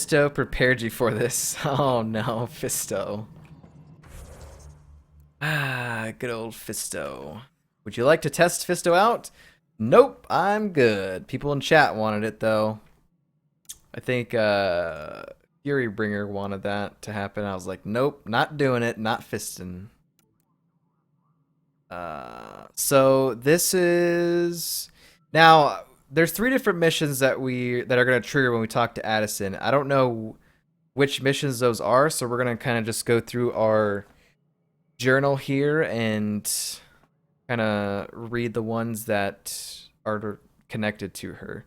Fisto prepared you for this. Oh no, Fisto. Ah, good old Fisto. Would you like to test Fisto out? Nope, I'm good. People in chat wanted it though. I think Furybringer wanted that to happen. I was like, nope, not doing it, not fisting. So this is now there's 3 different missions that are gonna trigger when we talk to Addison. I don't know which missions those are, so we're gonna kind of just go through our journal here and kind of read the ones that are connected to her.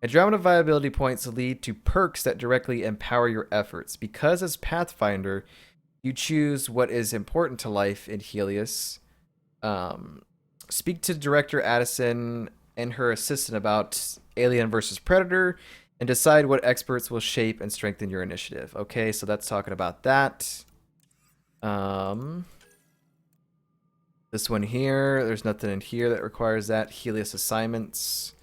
Andromeda viability points lead to perks that directly empower your efforts. Because as Pathfinder, you choose what is important to life in Helios. Speak to Director Addison and her assistant about Alien versus Predator and decide what experts will shape and strengthen your initiative. Okay, so that's talking about that. This one here, there's nothing in here that requires that. Helios assignments.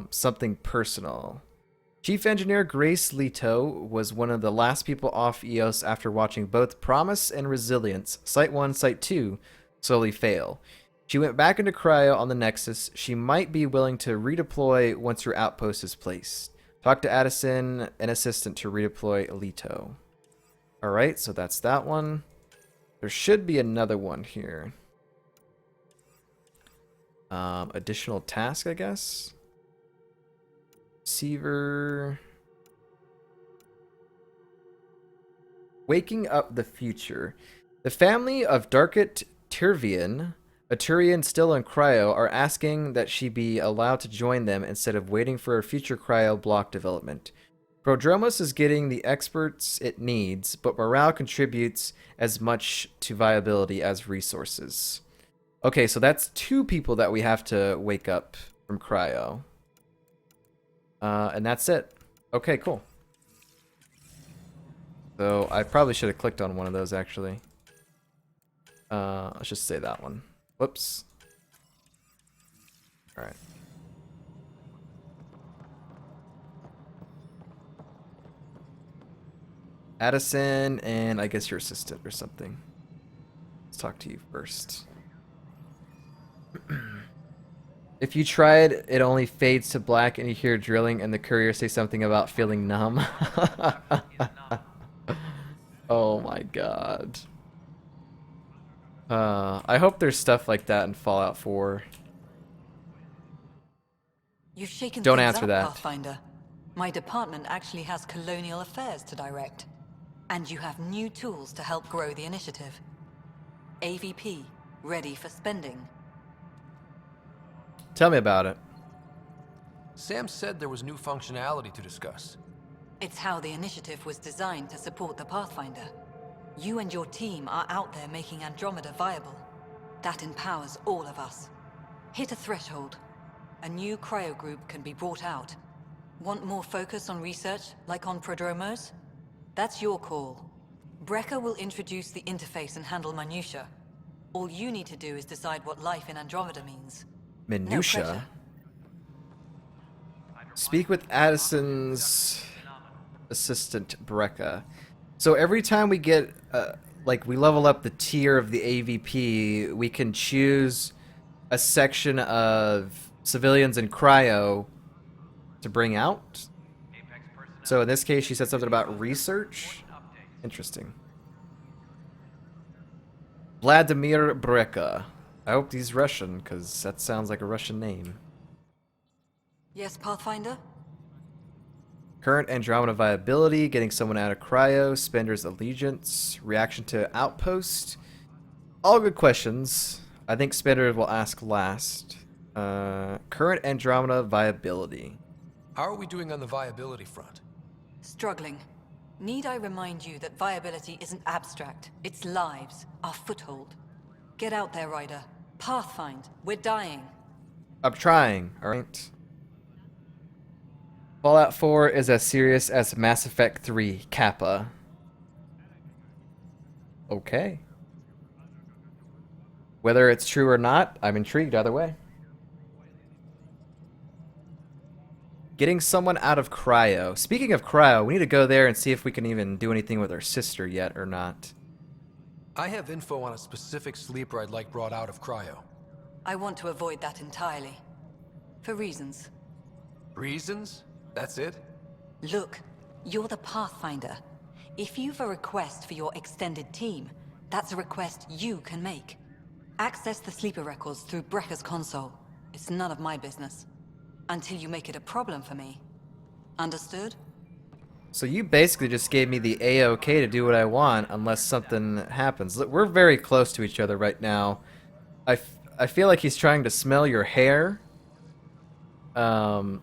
Something personal. Chief Engineer Grace Leto was one of the last people off EOS after watching both Promise and Resilience, Site 1, Site 2, slowly fail. She went back into cryo on the Nexus. She might be willing to redeploy once your outpost is placed. Talk to Addison, an assistant, to redeploy Leto. Alright, so that's that one. There should be another one here. Additional task, I guess. Receiver. Waking up the future. The family of Darket Tirvian, a Turian still in cryo, are asking that she be allowed to join them instead of waiting for a future cryo block development. Prodromos is getting the experts it needs, but morale contributes as much to viability as resources. Okay, so that's 2 people that we have to wake up from cryo. And that's it. Okay, cool. So I probably should have clicked on one of those, actually. Let's just say that one. Whoops. Alright. Addison, and I guess your assistant or something. Let's talk to you first. If you try it, it only fades to black and you hear drilling and the courier say something about feeling numb. Oh my god. I hope there's stuff like that in Fallout 4. You've shaken Don't things answer up, that. Pathfinder. My department actually has colonial affairs to direct. And you have new tools to help grow the initiative. AVP, ready for spending. Tell me about it. Sam said there was new functionality to discuss. It's how the initiative was designed to support the Pathfinder. You and your team are out there making Andromeda viable. That empowers all of us. Hit a threshold. A new cryo group can be brought out. Want more focus on research, like on Prodromos? That's your call. Brecker will introduce the interface and handle minutia. All you need to do is decide what life in Andromeda means. Minutia? Speak with Addison's assistant, Brecca. So every time we get, like, we level up the tier of the AVP, we can choose a section of civilians in cryo to bring out. So in this case, she said something about research. Interesting. Vladimir Brecca. I hope he's Russian, because that sounds like a Russian name. Yes, Pathfinder? Current Andromeda viability, getting someone out of cryo, Spender's allegiance, reaction to outpost. All good questions. I think Spender will ask last. Current Andromeda viability. How are we doing on the viability front? Struggling. Need I remind you that viability isn't abstract, it's lives, our foothold. Get out there, Ryder. Pathfind, we're dying. I'm trying, alright? Fallout 4 is as serious as Mass Effect 3, Kappa. Okay. Whether it's true or not, I'm intrigued either way. Getting someone out of cryo. Speaking of cryo, we need to go there and see if we can even do anything with our sister yet or not. I have info on a specific sleeper I'd like brought out of cryo. I want to avoid that entirely. For reasons. Reasons? That's it? Look, you're the Pathfinder. If you've a request for your extended team, that's a request you can make. Access the sleeper records through Brekker's console. It's none of my business. Until you make it a problem for me. Understood? So you basically just gave me the A-OK to do what I want unless something happens. Look, we're very close to each other right now. I feel like he's trying to smell your hair. We're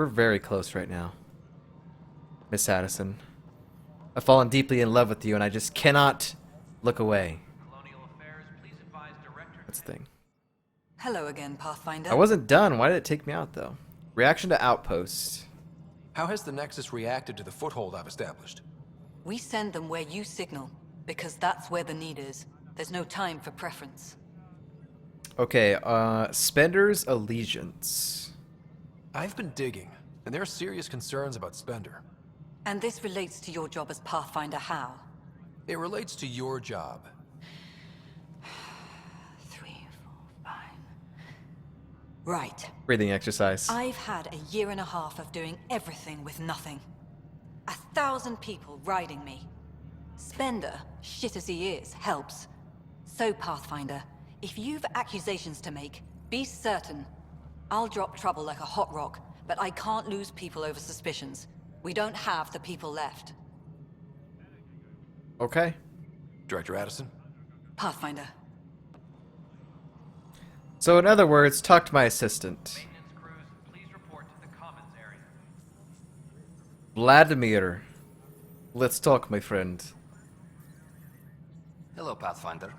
very close right now. Miss Addison. I've fallen deeply in love with you and I just cannot look away. That's the thing. Hello again, Pathfinder. I wasn't done. Why did it take me out, though? Reaction to Outpost. How has the Nexus reacted to the foothold I've established? We send them where you signal, because that's where the need is. There's no time for preference. Okay, Spender's Allegiance. I've been digging, and there are serious concerns about Spender. And this relates to your job as Pathfinder how? It relates to your job. 3, 4, 5... Right. Breathing exercise. I've had a year and a half of doing everything with nothing. 1,000 people riding me. Spender, shit as he is, helps. So, Pathfinder, if you've accusations to make, be certain. I'll drop trouble like a hot rock, but I can't lose people over suspicions. We don't have the people left. Okay. Director Addison? Pathfinder. So in other words, talk to my assistant. Maintenance crews, please report to the commons area. Vladimir. Let's talk, my friend. Hello, Pathfinder.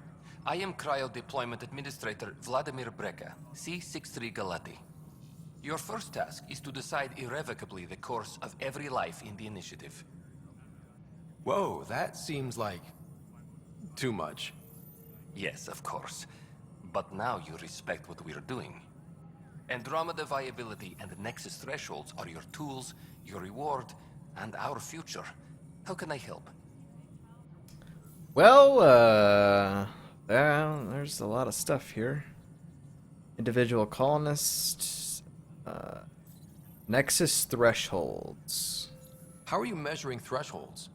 I am Cryo Deployment Administrator Vladimir Breka, C-63 Galati. Your first task is to decide irrevocably the course of every life in the initiative. Whoa, that seems like... too much. Yes, of course. But now you respect what we're doing. Andromeda viability and the Nexus thresholds are your tools, your reward, and our future. How can I help? Well, there's a lot of stuff here. Individual colonists, Nexus thresholds. How are you measuring thresholds?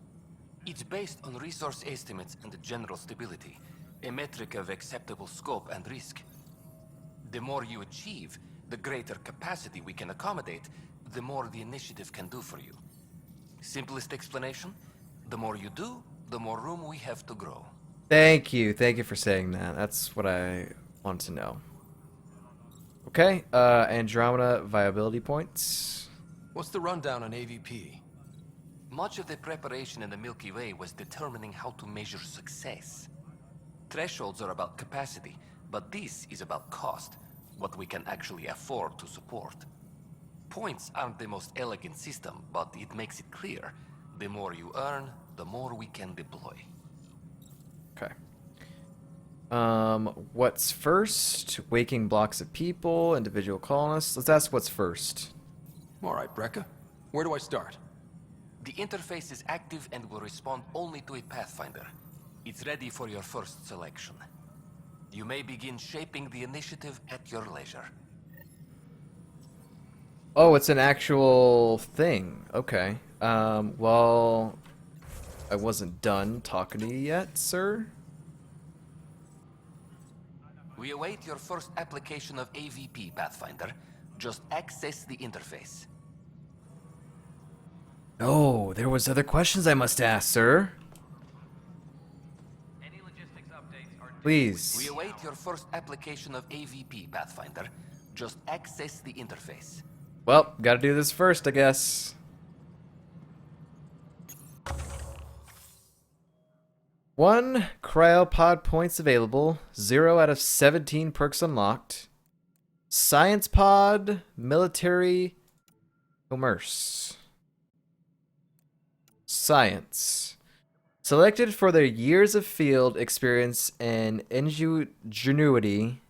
It's based on resource estimates and general stability, a metric of acceptable scope and risk. The more you achieve, the greater capacity we can accommodate, the more the initiative can do for you. Simplest explanation, the more you do, the more room we have to grow. Thank you for saying that. That's what I want to know. Okay, Andromeda viability points. What's the rundown on AVP? Much of the preparation in the Milky Way was determining how to measure success. Thresholds are about capacity, but this is about cost, what we can actually afford to support. Points aren't the most elegant system, but it makes it clear. The more you earn, the more we can deploy. Okay. What's first? Waking blocks of people, individual colonists. Let's ask what's first. All right, Breka. Where do I start? The interface is active and will respond only to a Pathfinder. It's ready for your first selection. You may begin shaping the initiative at your leisure. Oh, it's an actual thing. Okay. Well, I wasn't done talking to you yet, sir. We await your first application of AVP, Pathfinder. Just access the interface. Oh, there was other questions I must ask, sir. Any logistics updates are Please. We await your first application of AVP, Pathfinder. Just access the interface. Well, gotta do this first, I guess. One cryopod points available. 0 out of 17 perks unlocked. Science pod, military, commerce. Science. Selected for their years of field experience and ingenuity.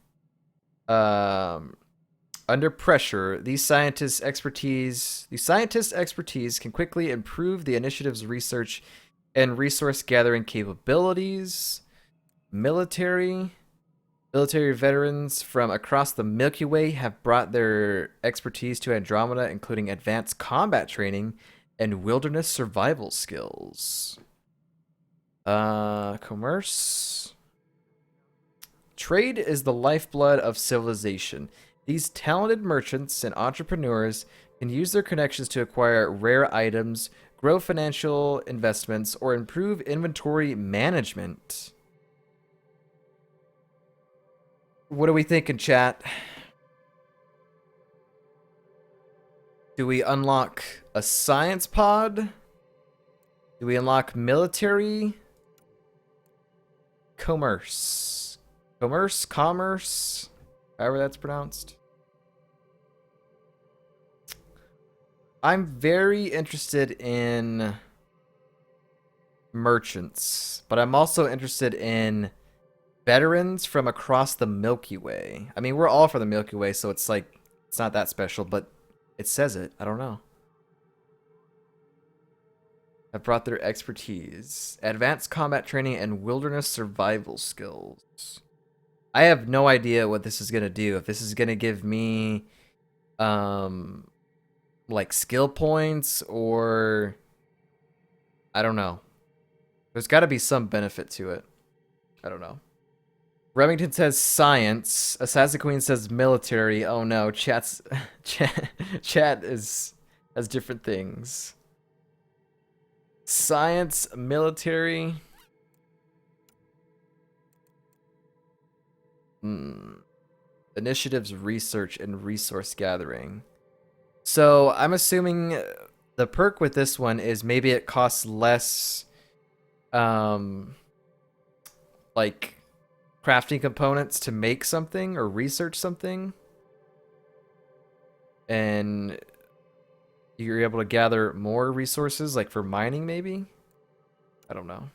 Under pressure, these scientists' expertise can quickly improve the initiative's research and resource gathering capabilities. Military veterans from across the Milky Way have brought their expertise to Andromeda, including advanced combat training and wilderness survival skills. Commerce. Trade is the lifeblood of civilization. These talented merchants and entrepreneurs can use their connections to acquire rare items, grow financial investments, or improve inventory management. What are we thinking, chat? Do we unlock a science pod? Do we unlock military? Commerce, however that's pronounced. I'm very interested in merchants, but I'm also interested in veterans from across the Milky Way. I mean, we're all from the Milky Way, so it's like, it's not that special, but it says it. I don't know. Have brought their expertise, advanced combat training, and wilderness survival skills. I have no idea what this is gonna do. If this is gonna give me, like skill points, or I don't know. There's got to be some benefit to it. I don't know. Remington says science. Assassin Queen says military. Oh no, chat has different things. Science, military. Initiatives, research, and resource gathering. So I'm assuming the perk with this one is maybe it costs less, like crafting components to make something or research something, and you're able to gather more resources, like for mining, maybe. I don't know.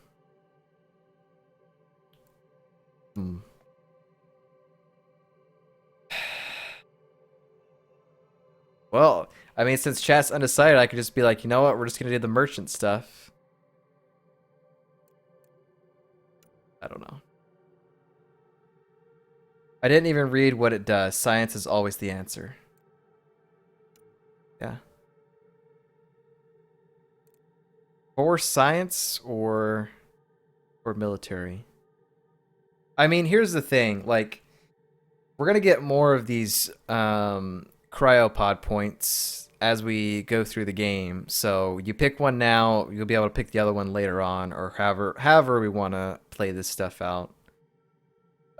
Well, I mean, since chat's undecided, I could just be like, you know what? We're just gonna do the merchant stuff. I don't know. I didn't even read what it does. Science is always the answer. Yeah. For science or military? I mean, here's the thing. Like, we're gonna get more of these cryopod points as we go through the game. So you pick one now, you'll be able to pick the other one later on, or however we want to play this stuff out.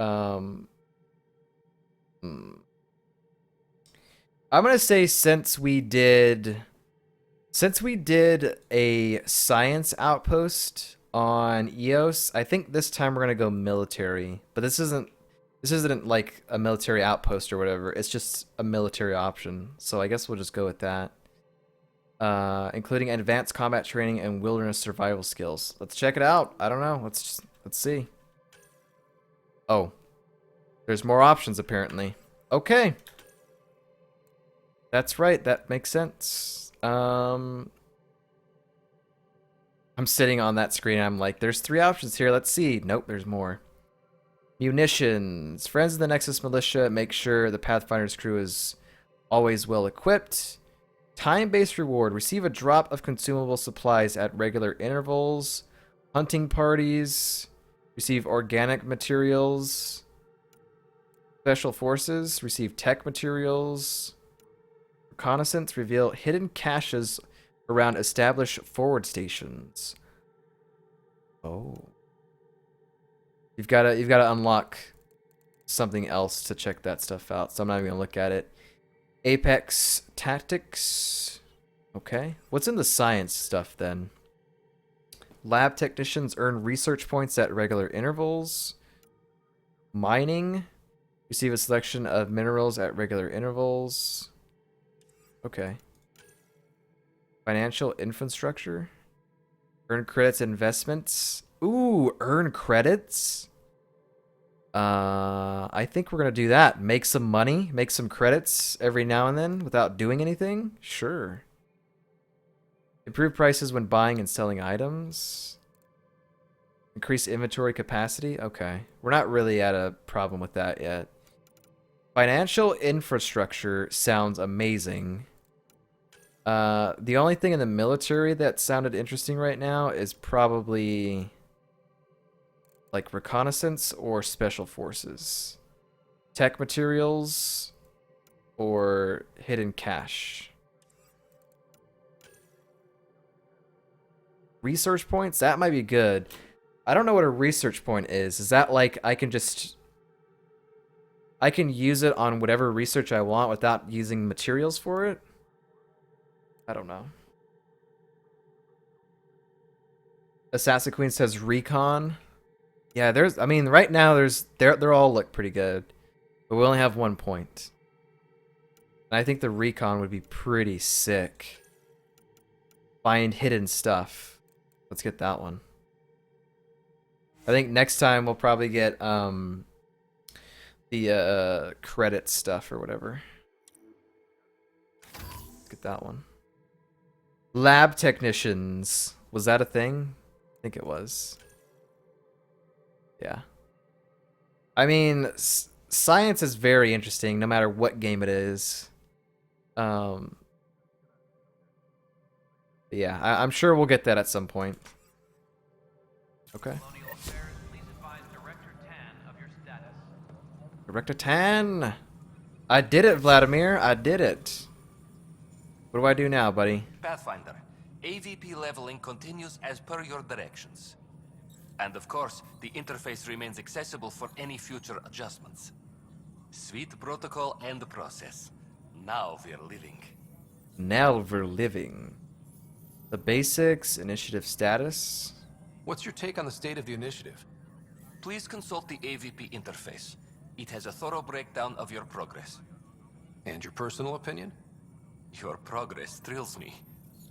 I'm gonna say since we did a science outpost on EOS, I think this time we're gonna go military. But this isn't like a military outpost or whatever. It's just a military option. So I guess we'll just go with that. Including advanced combat training and wilderness survival skills. Let's check it out. I don't know. Let's see. Oh, there's more options apparently. Okay. That's right. That makes sense. I'm sitting on that screen. I'm like, there's 3 options here. Let's see. Nope, there's more. Munitions. Friends of the Nexus Militia make sure the Pathfinder's crew is always well equipped. Time-based reward. Receive a drop of consumable supplies at regular intervals. Hunting parties. Receive organic materials. Special forces. Receive tech materials. Reconnaissance. Reveal hidden caches around established forward stations. Oh. You've got to unlock something else to check that stuff out. So I'm not even gonna look at it. Apex Tactics. Okay. What's in the science stuff then? Lab technicians earn research points at regular intervals. Mining. Receive a selection of minerals at regular intervals. Okay. Financial infrastructure. Earn credits investments. Ooh, earn credits? I think we're gonna do that. Make some money, make some credits every now and then without doing anything. Sure. Improve prices when buying and selling items. Increase inventory capacity. Okay, we're not really at a problem with that yet. Financial infrastructure sounds amazing. The only thing in the military that sounded interesting right now is probably like reconnaissance or special forces. Tech materials or hidden cache. Research points? That might be good. I don't know what a research point is. Is that like I can use it on whatever research I want without using materials for it? I don't know. Assassin Queen says recon. Yeah, I mean right now they're all look pretty good. But we only have 1 point. And I think the recon would be pretty sick. Find hidden stuff. Let's get that one. I think next time we'll probably get the credit stuff or whatever. Let's get that one. Lab technicians. Was that a thing? I think it was. Yeah. I mean, science is very interesting no matter what game it is. Yeah, I'm sure we'll get that at some point. Okay. Colonial Affairs, please advise Director Tan of your status. Director Tan! I did it, Vladimir. I did it. What do I do now, buddy? Pathfinder, AVP leveling continues as per your directions. And of course, the interface remains accessible for any future adjustments. Sweet protocol and process. Now we're living. Now we're living. The basics, initiative status. What's your take on the state of the initiative? Please consult the AVP interface. It has a thorough breakdown of your progress. And your personal opinion? Your progress thrills me.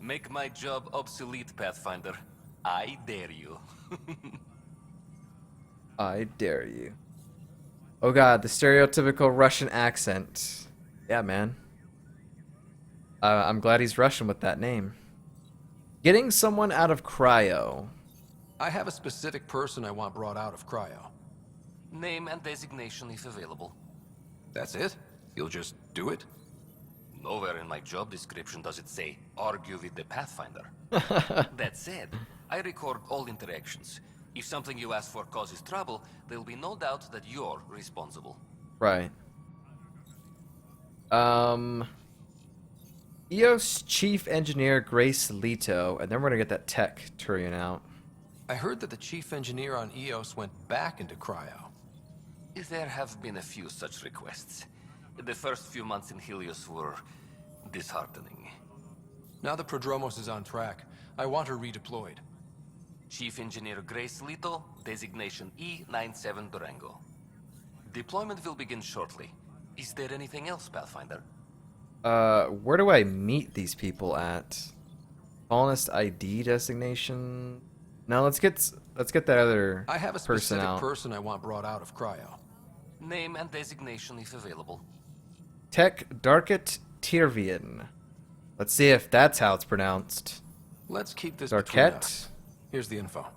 Make my job obsolete, Pathfinder. I dare you. I dare you. Oh god, the stereotypical Russian accent. Yeah, man. I'm glad he's Russian with that name. Getting someone out of cryo. I have a specific person I want brought out of cryo. Name and designation if available. That's it? You'll just do it? Nowhere in my job description does it say, argue with the Pathfinder. That said, I record all interactions. If something you ask for causes trouble, there'll be no doubt that you're responsible. Right. EOS Chief Engineer Grace Leto, and then we're gonna get that tech Turian out. I heard that the chief engineer on EOS went back into cryo. There have been a few such requests. The first few months in Helios were disheartening. Now the Prodromos is on track. I want her redeployed. Chief Engineer Grace Leto, designation E97 Durango. Deployment will begin shortly. Is there anything else, Pathfinder? Where do I meet these people at? Colonist ID designation? No, let's get that other I have a person specific out. person I want brought out of cryo. Name and designation if available. Tech Darket Tirvian. Let's see if that's how it's pronounced. Let's keep this between Darket. us. Here's the info.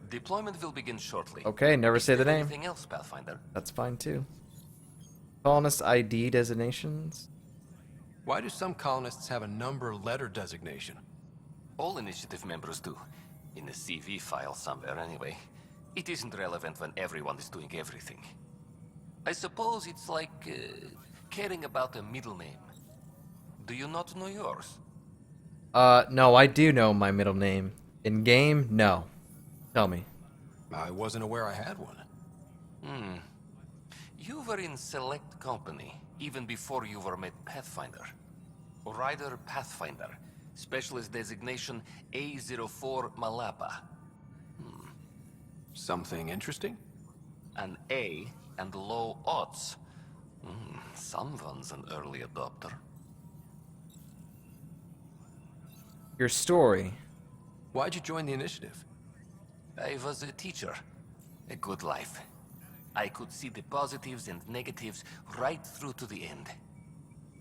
Deployment will begin shortly. Okay, never Is say the there name. Anything else, Pathfinder? That's fine too. Colonist ID designations. Why do some colonists have a number letter designation? All initiative members do. In a CV file somewhere, anyway. It isn't relevant when everyone is doing everything. I suppose it's like caring about a middle name. Do you not know yours? No, I do know my middle name. In game, no. Tell me. I wasn't aware I had one. You were in select company, even before you were made Pathfinder. Rider Pathfinder. Specialist designation A04 Malapa. Something interesting? An A and low odds. Someone's an early adopter. Your story. Why'd you join the initiative? I was a teacher. A good life. I could see the positives and negatives right through to the end.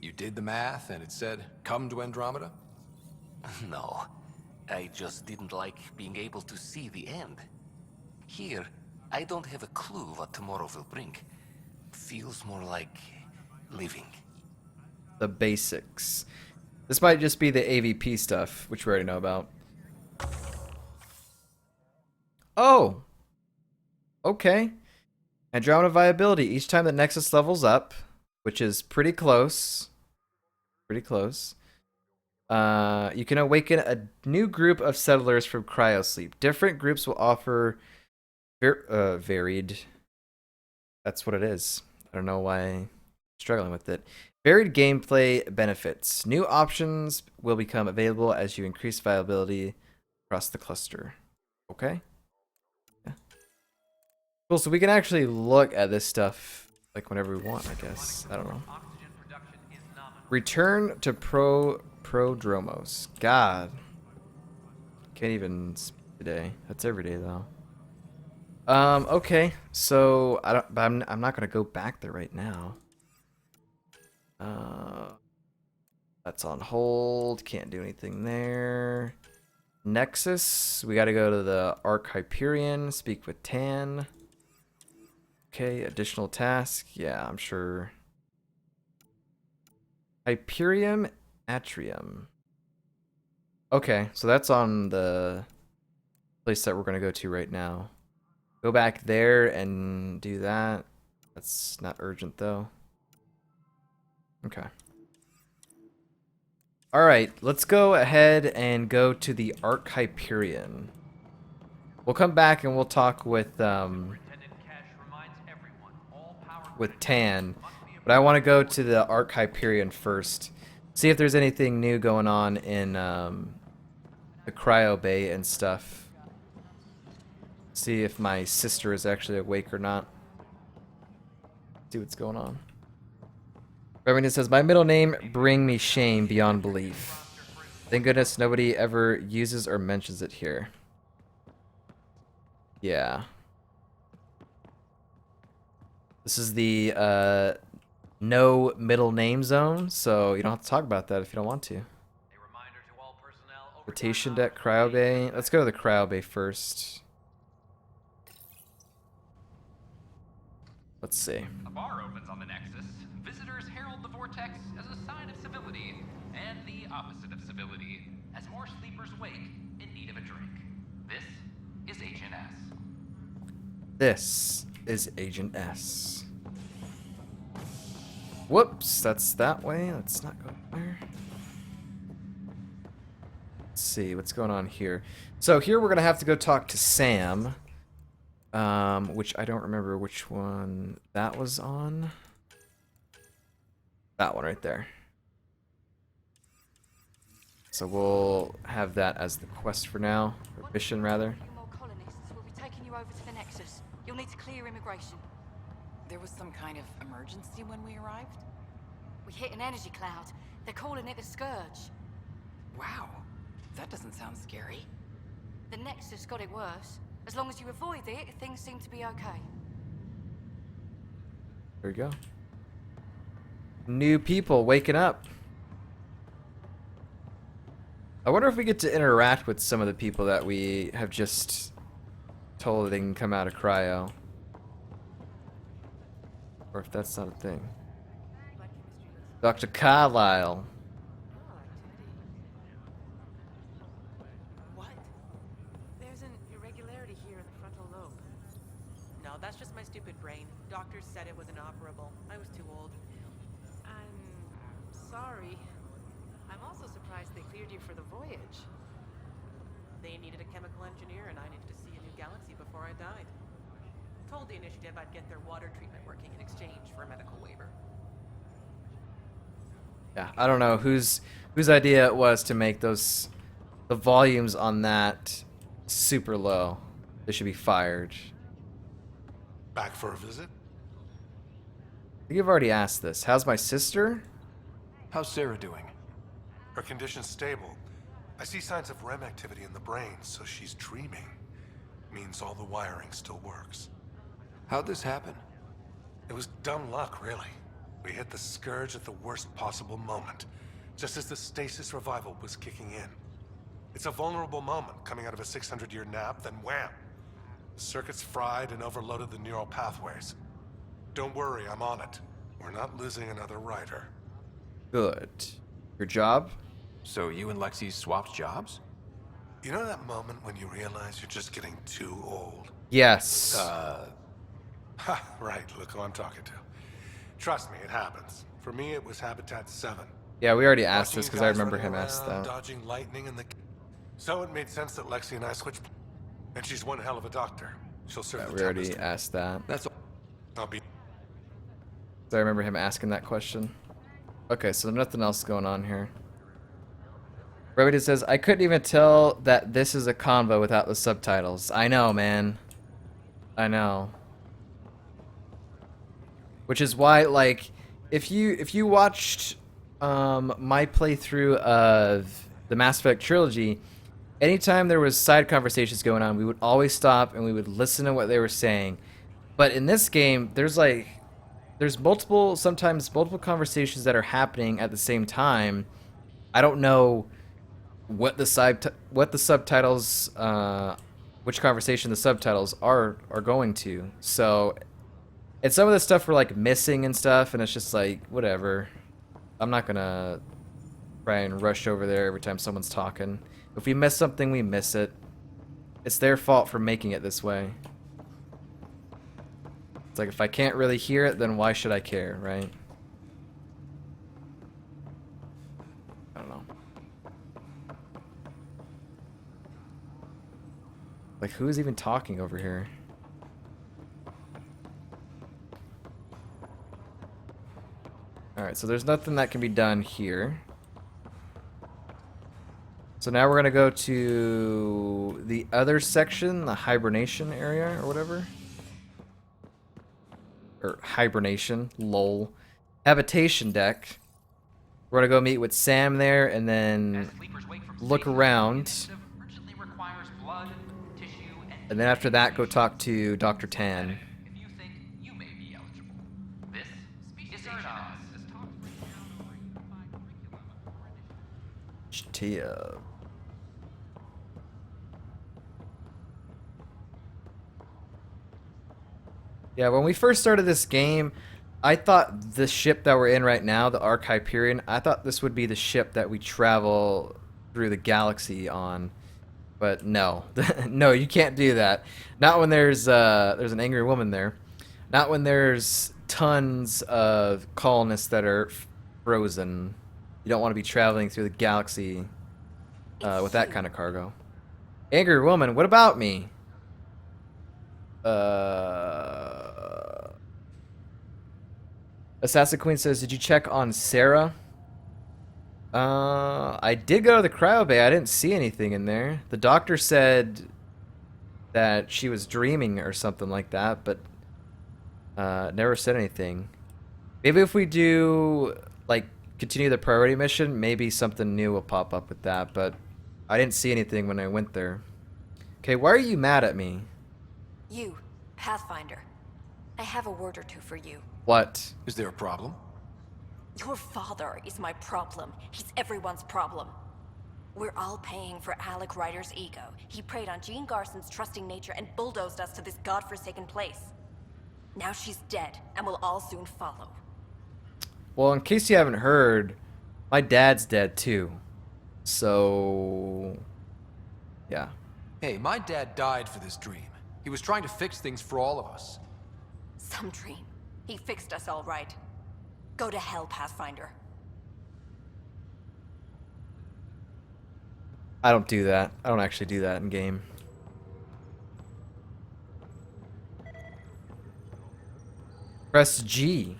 You did the math and it said, come to Andromeda? No, I just didn't like being able to see the end. Here, I don't have a clue what tomorrow will bring. Feels more like living. The basics. This might just be the AVP stuff, which we already know about. Oh! Okay. Andromeda viability. Each time the Nexus levels up, which is pretty close. Pretty close. You can awaken a new group of settlers from cryosleep. Different groups will offer varied. That's what it is. I don't know why I'm struggling with it. Varied gameplay benefits. New options will become available as you increase viability across the cluster. Okay. Yeah. Cool. So we can actually look at this stuff like whenever we want, I guess. I don't know. Oxygen production is nominal. Return to Prodromos. God. Can't even speak today. That's every day though. Okay. So I'm not gonna go back there right now. That's on hold. Can't do anything there. Nexus. We gotta go to the Arc Hyperion. Speak with Tan. Okay, additional task. Yeah, I'm sure. Hyperion Atrium. Okay, so that's on the place that we're gonna go to right now. Go back there and do that. That's not urgent though. Okay. Alright, let's go ahead and go to the Arc Hyperion. We'll come back and we'll talk with Superintendent Cash reminds everyone all power with Tan. But I want to go to the Arc Hyperion first. See if there's anything new going on in the cryo bay and stuff. See if my sister is actually awake or not. See what's going on. Remington says, my middle name bring me shame beyond belief. Thank goodness nobody ever uses or mentions it here. Yeah. This is the no middle name zone, so you don't have to talk about that if you don't want to. A reminder to all personnel Rotation deck, cryo bay. Let's go to the cryo bay first. Let's see. A bar opens on the Nexus. Visitors herald the vortex as a sign of civility, and the opposite of civility, as more sleepers wake in need of a drink. This is Agent S. This is Agent S. Whoops, that's that way. Let's not go there. Let's see what's going on here. So here we're gonna have to go talk to Sam. Which I don't remember which one that was on. That one right there. So we'll have that as the quest for now, or mission rather. A few more colonists will be taking you over to the Nexus. You'll need to clear immigration. There was some kind of emergency when we arrived? We hit an energy cloud. They're calling it the Scourge. Wow, that doesn't sound scary. The Nexus got it worse. As long as you avoid it, things seem to be okay. There we go. New people waking up. I wonder if we get to interact with some of the people that we have just told they can come out of cryo. Or if that's not a thing. Dr. Carlisle. What? There's an irregularity here in the frontal lobe. No, that's just my stupid brain. Doctors said it was inoperable. I was too old. I'm sorry. I'm also surprised they cleared you for the voyage. They needed a chemical engineer, and I needed to see a new galaxy before I died. Told the initiative I'd get their water treatment working in exchange for a medical waiver. Yeah, I don't know whose idea it was to make the volumes on that super low. They should be fired. Back for a visit? I think you've already asked this. How's my sister? How's Sarah doing? Her condition's stable. I see signs of REM activity in the brain, so she's dreaming. Means all the wiring still works. How'd this happen? It was dumb luck, really. We hit the Scourge at the worst possible moment, just as the stasis revival was kicking in. It's a vulnerable moment coming out of a 600-year nap, then wham! The circuits fried and overloaded the neural pathways. Don't worry, I'm on it. We're not losing another writer. Good. Your job? So you and Lexi swapped jobs? You know that moment when you realize you're just getting too old? Yes. Ha, right, look who I'm talking to. Trust me, it happens. For me, it was Habitat 7. Yeah, we already asked Watching this you because I guys remember running him asked around, that. dodging lightning and the... So it made sense that Lexi and I switched... And she's one hell of a doctor. She'll serve Yeah, the we already tempest. asked that. That's all. I'll be... So I remember him asking that question. Okay, so nothing else going on here. Remedy says, I couldn't even tell that this is a convo without the subtitles. I know, man. I know. Which is why, like, if you watched my playthrough of the Mass Effect trilogy, anytime there was side conversations going on, we would always stop and we would listen to what they were saying. But in this game, there's sometimes multiple conversations that are happening at the same time. I don't know what the subtitles, which conversation the subtitles are going to. So, and some of the stuff we're like missing and stuff, and it's just like whatever. I'm not gonna try and rush over there every time someone's talking. If we miss something, we miss it. It's their fault for making it this way. It's like if I can't really hear it, then why should I care, right? I don't know. Like, who's even talking over here? Alright, so there's nothing that can be done here. So now we're gonna go to the other section, the hibernation area or whatever. Or hibernation, lol. Habitation deck. We're gonna go meet with Sam there and then look around. And then after that, go talk to Dr. Tan. If you think you may be eligible. This is HNS. Tia. Yeah, when we first started this game, I thought the ship that we're in right now, the Ark Hyperion, I thought this would be the ship that we travel through the galaxy on. But no. No, you can't do that. Not when there's an angry woman there. Not when there's tons of colonists that are frozen. You don't want to be traveling through the galaxy with that kind of cargo. Angry woman, what about me? Assassin Queen says, did you check on Sarah? I did go to the cryo bay. I didn't see anything in there. The doctor said that she was dreaming or something like that, but never said anything. Maybe if we do, like, continue the priority mission, maybe something new will pop up with that, but I didn't see anything when I went there. Okay, why are you mad at me? You, Pathfinder. I have a word or two for you. What? Is there a problem? Your father is my problem. He's everyone's problem. We're all paying for Alec Ryder's ego. He preyed on Jean Garson's trusting nature and bulldozed us to this godforsaken place. Now she's dead, and we'll all soon follow. Well, in case you haven't heard, my dad's dead too. So, yeah. Hey, my dad died for this dream. He was trying to fix things for all of us. Some dream. He fixed us all right. Go to hell, Pathfinder. I don't do that. I don't actually do that in game. Press G.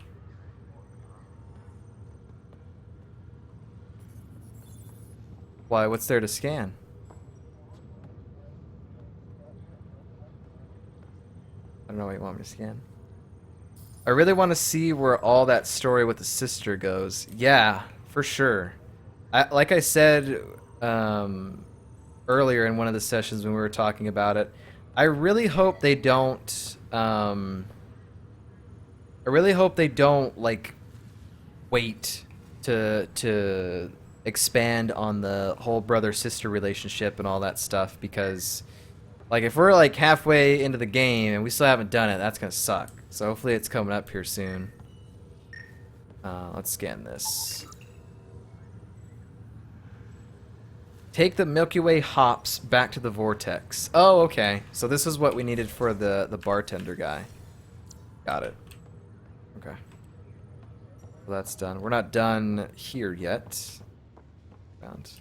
Why? What's there to scan? I don't know what you want me to scan. I really want to see where all that story with the sister goes. Yeah, for sure. Like I said earlier in one of the sessions when we were talking about it, I really hope they don't I really hope they don't like wait to expand on the whole brother-sister relationship and all that stuff, because like if we're like halfway into the game and we still haven't done it, that's gonna suck. So hopefully it's coming up here soon. Let's scan this. Take the Milky Way hops back to the vortex. Oh, okay. So this is what we needed for the bartender guy. Got it. Okay. Well, that's done. We're not done here yet. Found.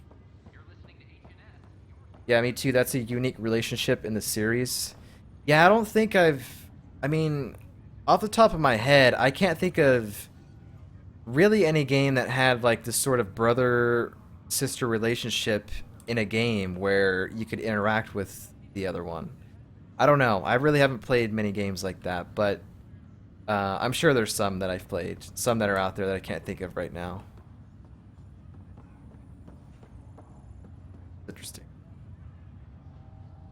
Yeah, me too. That's a unique relationship in the series. Yeah, I don't think I mean, off the top of my head, I can't think of really any game that had like this sort of brother-sister relationship in a game where you could interact with the other one. I don't know. I really haven't played many games like that, but I'm sure there's some that I've played. Some that are out there that I can't think of right now. Interesting.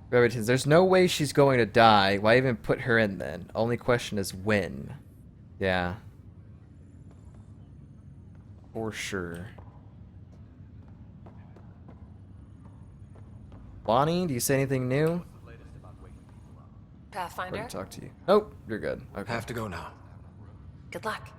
There's no way she's going to die. Why even put her in then? Only question is when. Yeah. For sure. Bonnie, do you say anything new? Pathfinder? Talk to you. Oh, you're good. Okay. Have to go now. Good luck.